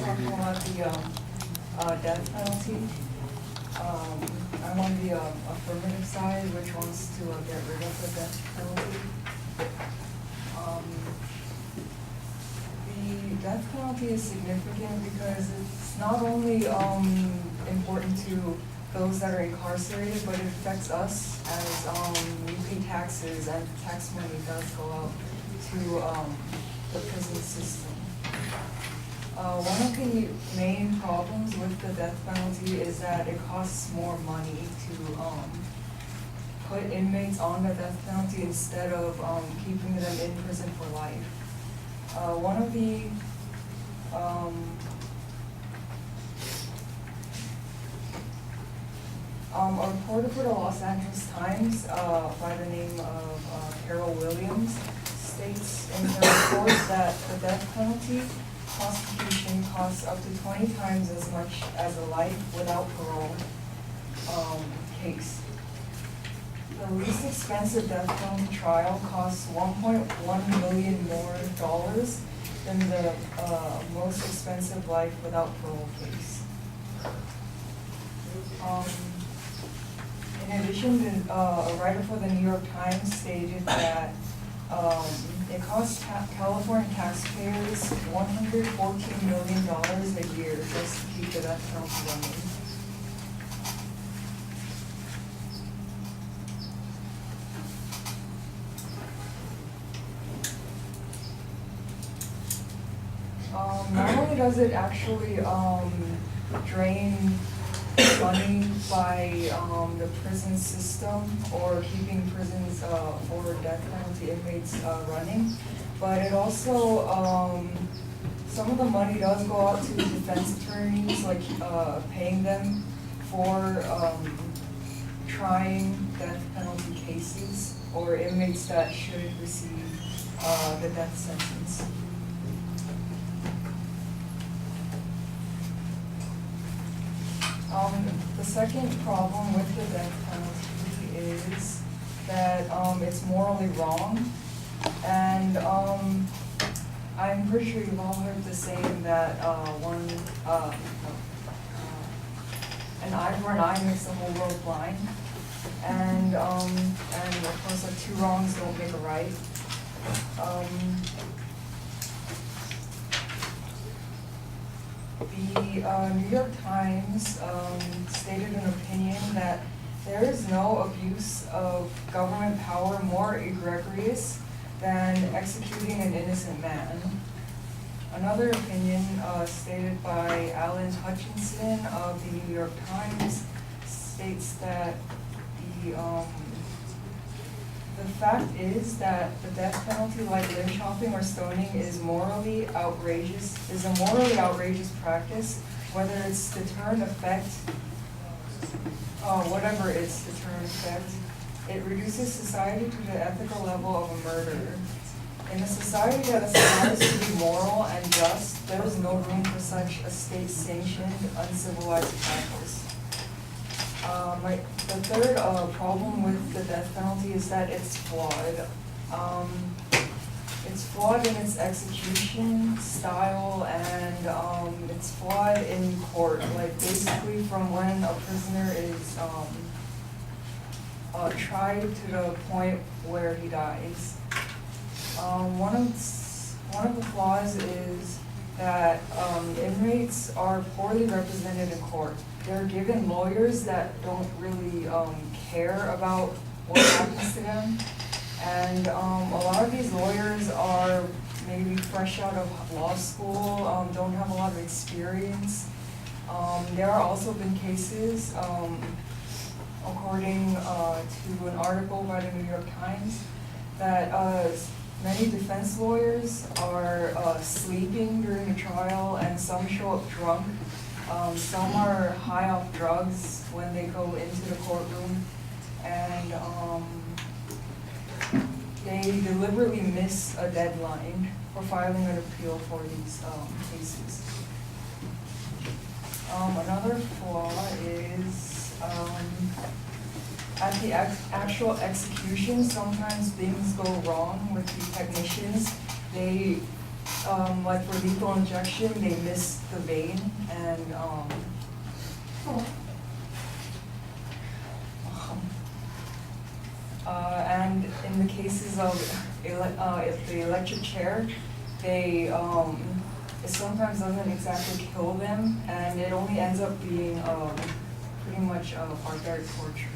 talking about the death penalty. I'm on the affirmative side, which wants to get rid of the death penalty. The death penalty is significant because it's not only important to those that are incarcerated, but it affects us as we pay taxes, and tax money does go out to the prison system. One of the main problems with the death penalty is that it costs more money to put inmates on the death penalty instead of keeping them in prison for life. One of the a reporter for the Los Angeles Times by the name of Carol Williams states in her report that the death penalty prosecution costs up to 20 times as much as a life without parole case. The least expensive death penalty trial costs $1.1 million more than the most expensive life without parole case. In addition, a writer for the New York Times stated that it costs California taxpayers $114 million a year just to keep the death penalty running. Not only does it actually drain money by the prison system or keeping prisons for death penalty inmates running, but it also, some of the money does go out to defense attorneys, like paying them for trying death penalty cases or inmates that should receive the death sentence. The second problem with the death penalty is that it's morally wrong, and I'm pretty sure you've all heard the saying that an eye for an eye makes the whole world blind, and of course, like, two wrongs don't make a right. The New York Times stated an opinion that there is no abuse of government power more egregious than executing an innocent man. Another opinion stated by Alan Hutchinson of the New York Times states that the fact is that the death penalty, like limb chopping or stoning, is a morally outrageous practice, whether its deterrent effect, whatever its deterrent effect, it reduces society to the ethical level of a murder. In a society that aspires to be moral and just, there is no room for such a state-sanctioned, uncivilized practice. The third problem with the death penalty is that it's flawed. It's flawed in its execution style, and it's flawed in court. Like, basically from when a prisoner is tried to the point where he dies. One of the flaws is that inmates are poorly represented in court. They're given lawyers that don't really care about what happens to them. And a lot of these lawyers are maybe fresh out of law school, don't have a lot of experience. There are also been cases, according to an article by the New York Times, that many defense lawyers are sleeping during the trial, and some show up drunk. Some are high off drugs when they go into the courtroom, and they deliberately miss a deadline for filing an appeal for these cases. Another flaw is at the actual execution, sometimes things go wrong with the technicians. They like for lethal injection, they miss the vein and, and in the cases of the electric chair, they, it sometimes doesn't exactly kill them, and it only ends up being, pretty much, barbaric torture.